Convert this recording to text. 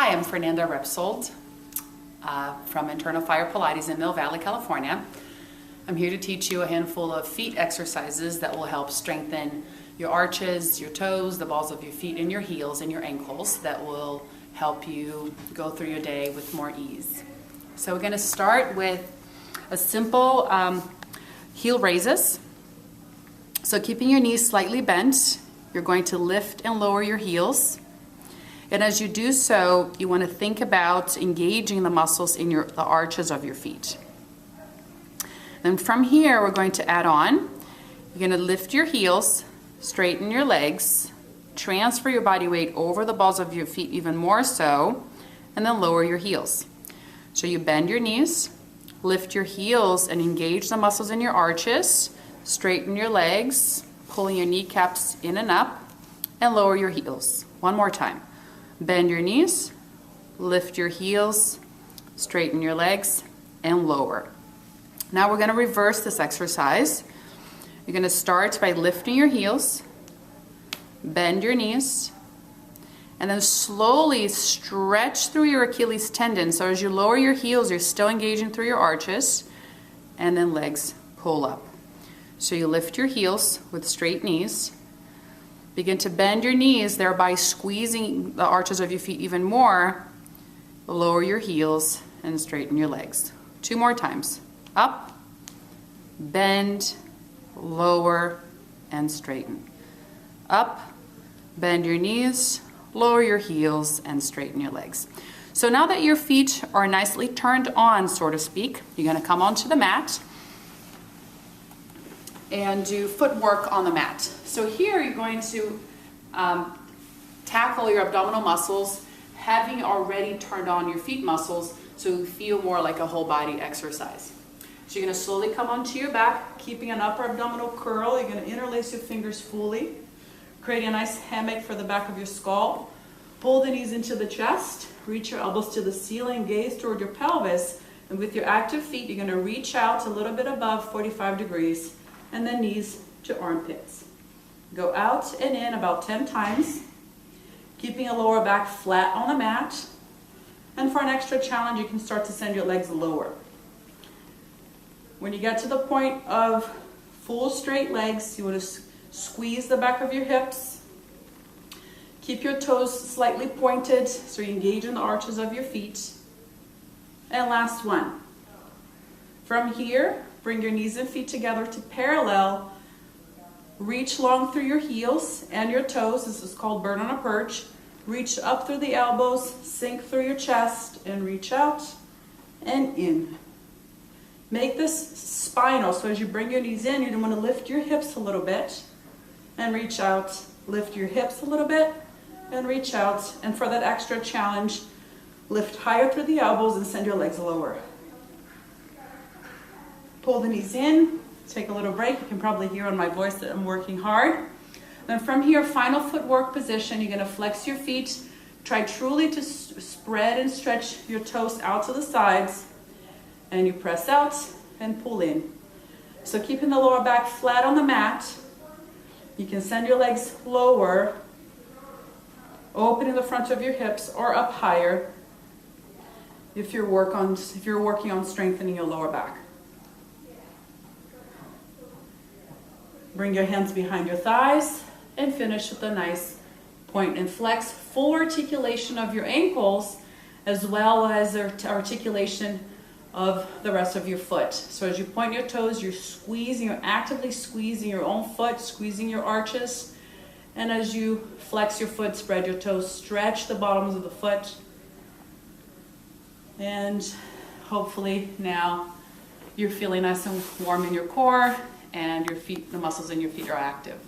Hi, I'm Fernanda Repsold from Internal Fire Pilates in Mill Valley, California. I'm here to teach you a handful of feet exercises that will help strengthen your arches, your toes, the balls of your feet, and your heels and your ankles that will help you go through your day with more ease. So we're going to start with a simple heel raises. So keeping your knees slightly bent, you're going to lift and lower your heels. And as you do so, you want to think about engaging the muscles in the arches of your feet. Then from here, we're going to add on. You're going to lift your heels, straighten your legs, transfer your body weight over the balls of your feet even more so, and then lower your heels. So you bend your knees, lift your heels and engage the muscles in your arches, straighten your legs, pulling your kneecaps in and up, and lower your heels. One more time. Bend your knees, lift your heels, straighten your legs, and lower. Now we're going to reverse this exercise. You're going to start by lifting your heels, bend your knees, and then slowly stretch through your Achilles tendon. So as you lower your heels, you're still engaging through your arches, and then legs pull up. So you lift your heels with straight knees. Begin to bend your knees, thereby squeezing the arches of your feet even more. Lower your heels and straighten your legs. 2 more times. Up, bend, lower, and straighten. Up, bend your knees, lower your heels, and straighten your legs. So now that your feet are nicely turned on, so to speak, you're going to come onto the mat and do footwork on the mat. So here you're going to tackle your abdominal muscles, having already turned on your feet muscles, so you feel more like a whole body exercise. So you're going to slowly come onto your back, keeping an upper abdominal curl. You're going to interlace your fingers fully, creating a nice hammock for the back of your skull. Pull the knees into the chest, reach your elbows to the ceiling, gaze toward your pelvis, and with your active feet, you're going to reach out a little bit above 45 degrees, and then knees to armpits. Go out and in about 10 times, keeping a lower back flat on the mat. And for an extra challenge, you can start to send your legs lower. When you get to the point of full straight legs, you want to squeeze the back of your hips. Keep your toes slightly pointed so you engage in the arches of your feet. And last one. From here, bring your knees and feet together to parallel. Reach long through your heels and your toes. This is called bird on a perch. Reach up through the elbows, sink through your chest, and reach out and in. Make this spinal, so as you bring your knees in, you want to lift your hips a little bit and reach out. Lift your hips a little bit and reach out. And for that extra challenge, lift higher through the elbows and send your legs lower. Pull the knees in, take a little break. You can probably hear on my voice that I'm working hard. Then from here, final footwork position, you're going to flex your feet. Try truly to spread and stretch your toes out to the sides. And you press out and pull in. So keeping the lower back flat on the mat. You can send your legs lower, opening the front of your hips or up higher if you're working on strengthening your lower back. Bring your hands behind your thighs and finish with a nice point and flex. Full articulation of your ankles as well as the articulation of the rest of your foot. So as you point your toes, you're actively squeezing your own foot, squeezing your arches. And as you flex your foot, spread your toes, stretch the bottoms of the foot. And hopefully now you're feeling nice and warm in your core, and your feet, the muscles in your feet are active.